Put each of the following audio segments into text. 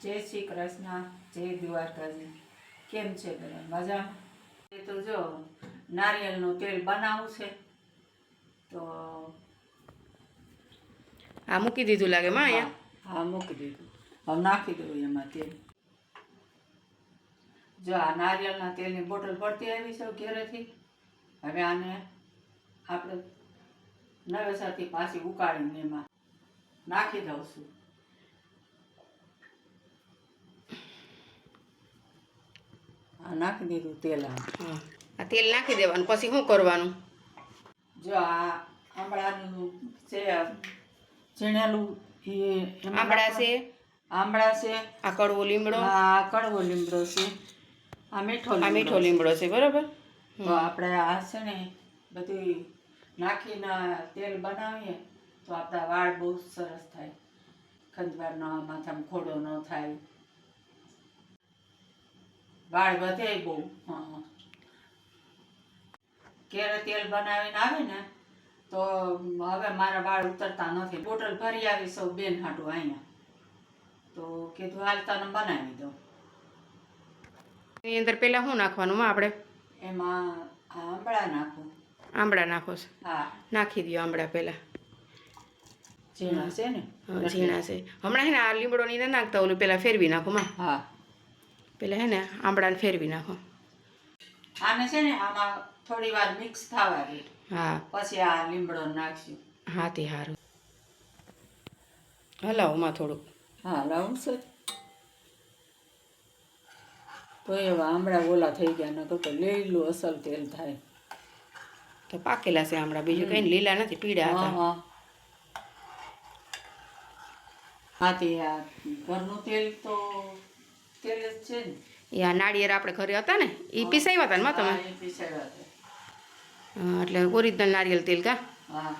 જય શ્રી કૃષ્ણ, જય દ્વારકાજી. કેમ છે બધા મજામાં? એ તો જો નારિયેળનું તેલ બનાવવું છે તો આ મૂકી દીધું લાગે માં અહીંયા. હા મૂકી દીધું. હવે નાખી દઉં એમાં તેલ. જો આ નારિયેળના તેલની બોટલ પડતી આવી છે ઘેરેથી. હવે આને આપણે નવેસરથી પાછી ઉકાળીને એમાં નાખી દઉં છું. નાખી દીધું તેલ. આ તેલ નાખી દેવાનું, પછી શું કરવાનું? જો આ આંબળાનું છે, ચીણેલું આંબળા છે, આંબળા છે, આ કડવો લીમડો, આ કડવો લીમડો છે, આ મીઠો લીમડો છે. બરાબર. તો આપણે આ છે ને બધું નાખીને તેલ બનાવીએ તો આપણા વાળ બહુ સરસ થાય. ખંજવાળ ન, માથામાં ખોડો ન થાય, વાળ વધે બહુ. ક્યારે તેલ બનાવીને આવે ને તો હવે મારા વાળ ઉતરતા નથી. બોટલ ભરી આવી સૌ બેન હાટું અહીંયા, તો કીધું હાલ તને બનાવી દઉં. એની અંદર પેલા શું નાખવાનું આપણે? એમાં આંબળા નાખું. આંબળા નાખો છો? હા, નાખી દો આંબળા પેલા. ઝીણા છે ને? ઝીણા છે. હમણાં હે ને આ લીમડો ની ના નાખતા, ઓલું પેલા ફેરવી નાખો માં. હા, પેલા હે ને આંબળાને ફેરવી નાખો. આને છે ને આમાં થોડી વાર મિક્સ થવા દે. હા, પછી આ લીમડો નાખશું. હા તે સારું. હલાવો માં થોડુંક. હા, લાવું છે તો એવા આંબળા ઓલા થઈ ગયા. ન તો લીલું અસલ તેલ થાય. તો પાકેલા છે આમળા, બીજું કઈ લીલા નથી, પીળા હતા. હા તે આ ઘરનું તેલ તો તેલ જ છે ને. એ આ નાળિયેર આપણે ઘરે હતા ને એ પીસાવ્યા હતા ને માં તમે? એટલે ઓરિજિનલ નારિયેળ તેલ કા? હા.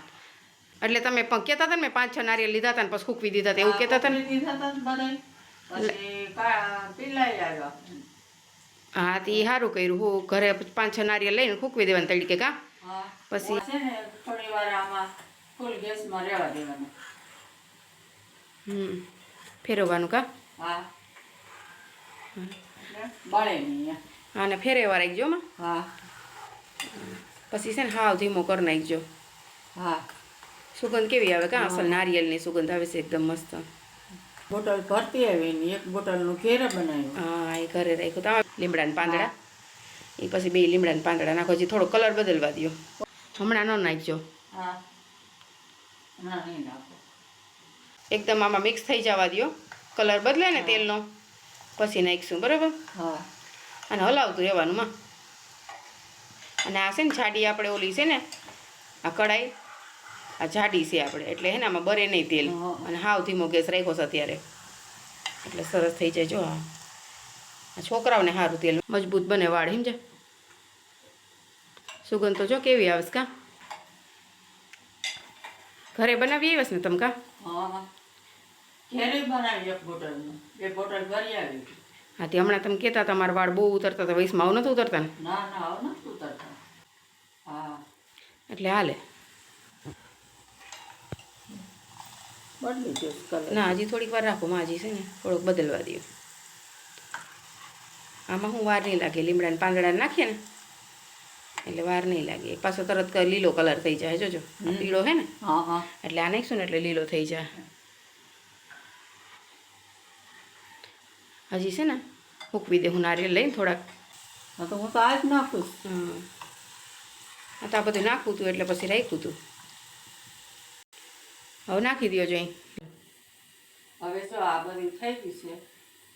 એટલે તમે પણ કહેતા હતા ને મેં 5-6 નારિયેળ લીધા હતા ને પછી સૂકવી દીધા હતા, એવું કહેતા હતા ને? હા તે સારું કર્યું. હું ઘરે 5-6 નારિયેળ લઈને સૂકવી દેવાનું તડકે કા? પછી થોડી વાર આમાં ફૂલ ગેસમાં રહેવા દેવાનું. ફેરવવાનું કા? હા, બળે નહીં. આને ફેરવવા રાખજો માં. હા, પછી છે ને હાવ ધીમો કરી નાખજો. હા. સુગંધ કેવી આવે કા? અસલ નારિયેળની સુગંધ આવે છે એકદમ મસ્ત. બોટલ ભરતી આવી ને એક બોટલનું ઘેરે બનાવ્યું. હા, એ ઘરે રાખ્યું તો લીમડાના પાંદડા. એ પછી 2 લીમડાના પાંદડા નાખો, જે થોડો કલર બદલવા દો. હમણાં ન નાખજો. હા, ના નહીં નાખો. એકદમ આમાં મિક્સ થઈ જવા દો. કલર બદલે ને તેલનો પછી નાખીશું. બરાબર. હા. અને હલાવતું રહેવાનું માં. અને આ છે ને જાડી આપણે ઓલી છે ને આ કડાઈ, આ જાડી છે આપણે, એટલે હે ને આમાં બરે નહીં તેલ. અને હાવ ધીમો ગેસ રાખ્યો છે અત્યારે, એટલે સરસ થઈ જાય. જો આ છોકરાઓને સારું તેલ, મજબૂત બને વાળ. સમજે? સુગંધ તો જો કેવી આવે કા? ઘરે બનાવી આવ્યા ને તમે કા? હા, ઘેરે બનાવી એક બોટલનું. 2 બોટલ ભરી આવી. હા તે હમણાં તમે કહેતા તમારા વાળ બહુ ઉતરતા હતા, વયસમાં આવું નથી ઉતરતા ને? ના ના, આવું નથી ઉતરતા. હા, એટલે હાલે. બદલી દો કલર. ના, હજી થોડીક વાર રાખો માં. હજી છે ને થોડોક બદલવા દો. આમાં હું વાર નહીં લાગે. લીમડાના પાંદડા નાખીએ ને એટલે વાર નહીં લાગે. પાછો તરત લીલો કલર થઈ જાય. જોજો, પીળો હે ને એટલે આ નાખીશું ને એટલે લીલો થઈ જાય. હજી છે ને મૂકવી દે હું નારિયેળ લઈને થોડાક. હા, તો હું તો આ જ નાખું. હા, તો આ બધું નાખવું હતું એટલે પછી રાખ્યું હતું. હવે નાખી દો જોઈ. હવે જો આ બધું થઈ ગયું છે.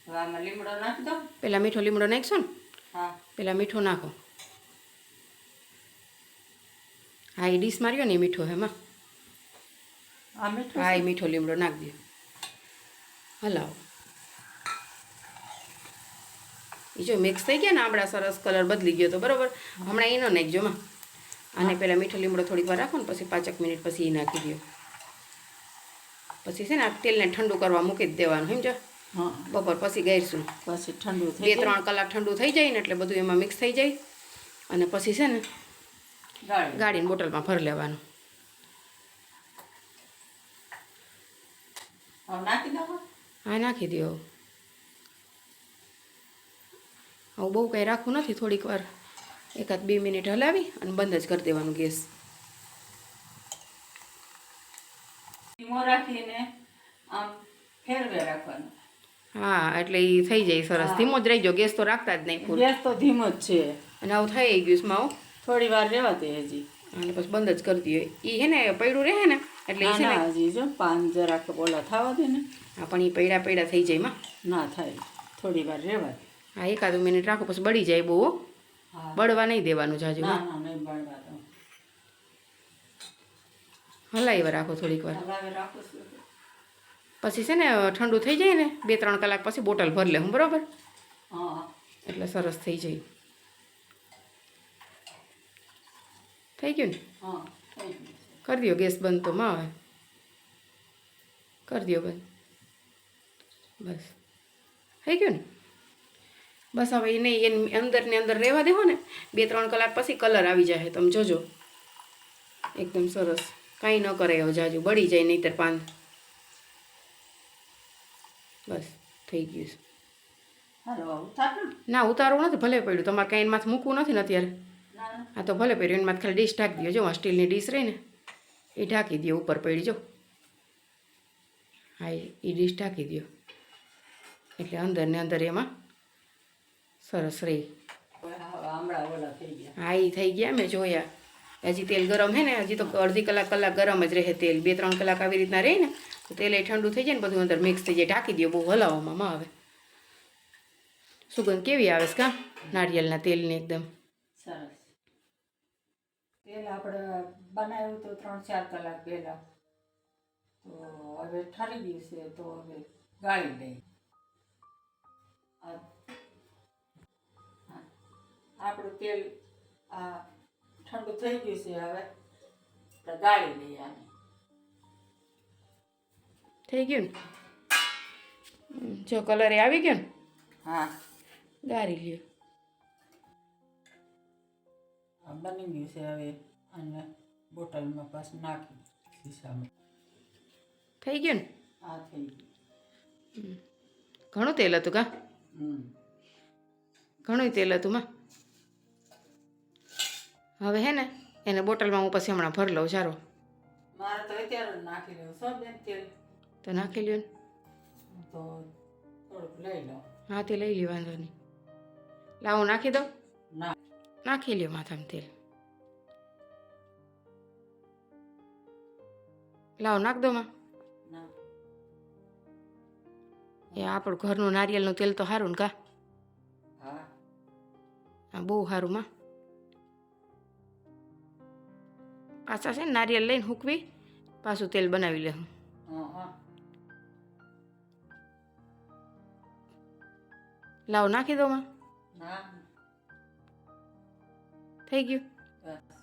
હવે આમાં લીમડો નાખી દો. પેલા મીઠો લીમડો નાખશો ને? હા, પેલા મીઠો નાખો. હા, એ ડીશ માર્યો ને એ મીઠો હેમાં. આ મીઠો. હા, એ મીઠો લીમડો નાખી દો. હલાવો. એ જો મિક્સ થઈ ગયા ને આંબળા, સરસ કલર બદલી ગયો તો બરાબર. હમણાં એનો નાખજો માં. આને પહેલાં મીઠો લીમડો થોડીક વાર રાખો ને પછી 5 મિનિટ પછી એ નાખી દો. પછી છે ને આ તેલને ઠંડુ કરવા મૂકી જ દેવાનું. સમજો? બપોર પછી ગાળીશું. પછી ઠંડુ થઈ 2-3 કલાક ઠંડુ થઈ જાય ને એટલે બધું એમાં મિક્સ થઈ જાય. અને પછી છે ને ગાળીને બોટલમાં ભરી લેવાનું. નાખી દો. હા, નાખી દો. હવે બહુ કંઈ રાખવું નથી, થોડીક વાર 1-2 મિનિટ હલાવી અને બંધ જ કરી દેવાનું ગેસ. ધીમો રાખીને આમ ફેરવે રાખવાનું. હા, એટલે એ થઈ જાય સરસ. ધીમો જ રહીજો, ગેસ તો રાખતા જ નહીં ફૂલ. ગેસ તો ધીમો જ છે. અને આવું થઈ ગયું માવું, થોડી વાર રહેવા દે હજી. અને પછી બંધ જ કરી દઈએ. એ હે ને પડ્યું રહે ને એટલે એ છે ને હજી જો પાન જરાક ઓલા થવા દે ને. હા, પણ એ પૈડા થઈ જાય માં. ના થાય, થોડી વાર રહેવા દે. હા, 1-2 મિનિટ રાખો પછી બળી જાય બહુ. બળવા નહીં દેવાનું જાજુ. ના ના, નહીં બળવા દો. હલાવી રાખો થોડીક વાર. હલાવી રાખો છું. પછી છે ને ઠંડુ થઈ જાય ને 2-3 કલાક પછી બોટલ ભરી લે હું, બરાબર? હા, એટલે સરસ થઈ જાય. થઈ ગયું ને? હા, થઈ ગયું. કરી દો ગેસ બંધ તો માં આવે. કરી દો બંધ. બસ થઈ ગયું ને? બસ હવે એ નહીં, એની અંદરની અંદર રહેવા દેવો ને 2-3 કલાક પછી કલર આવી જાય, તમે જોજો. એકદમ સરસ, કાંઈ ન કરે હવે જાજુ, બળી જાય નહીંતર પાન. બસ થઈ ગયું છે. હાલો, ઉતારો ને. ના, ઉતારવું નથી, ભલે પડ્યું. તમારે કાંઈ એમાંથી મૂકવું નથી ને અત્યારે. ના ના. હા, તો ભલે પડ્યું. એની માથે ખાલી ડીશ ઢાંકી દો. જો આ સ્ટીલની ડીશ રહી ને એ ઢાંકી દો, ઉપર પડી જો. હા, એ ડીશ ઢાંકી દો એટલે અંદર ને અંદર એમાં સરસ રહી. હમણાં ઓલા થઈ ગયા. હા, એ થઈ ગયા, મેં જોયા. હજી તેલ ગરમ હે ને, હજી તો અડધી કલાક ગરમ જ રહે તેલ. 2-3 કલાક આવી રીતના રહે ને તો તેલ એ ઠંડુ થઈ જાય ને બધું અંદર મિક્સ થઈ જાય. ઢાંકી દો, બહુ હલાવવામાં માં આવે. સુગંધ કેવી આવે છે કા નારિયેળના તેલની એકદમ સરસ. તેલ આપણે બનાવ્યું તો 3-4 કલાક પહેલા, તો હવે ઠરી ગયું છે તો હવે ગાળી લઈ. આપણું તેલ આ ઠંડુ થઈ ગયું છે, હવે આપણે ગાળી લઈએ આને. થઈ ગયું ને? જો કલર એ આવી ગયો ને? હા, ગાળી લ્યો. આ બની ગયું છે. હવે આને બોટલમાં પાછું નાખી શીશામાં. થઈ ગયું ને? આ થઈ ગયું. ઘણું તેલ હતું કા? ઘણું તેલ હતું માં. હવે હે ને એને બોટલમાં હું પછી હમણાં ભરી લઉં. સારો, મારે તો અત્યારે નાખી લેવું છો બેન તેલ. તો નાખી લ્યો ને. તો થોડુંક લઈ લો. હા, તે લઈ લ્યો, વાંધો નહીં. લાવું નાખી દઉં? ના, નાખી લ્યો માથામાં તેલ. લાવો નાખ દો માં. ના. એ આપણું ઘરનું નારિયેળનું તેલ તો સારું ને કા? હા, હા, બહુ સારું માં. પાછા છે ને નારિયેળ લઈને હૂકવી પાછું તેલ બનાવી લે હું. હા, હા. લાવો નાખી દો માં. ના. થઈ ગયું. બસ.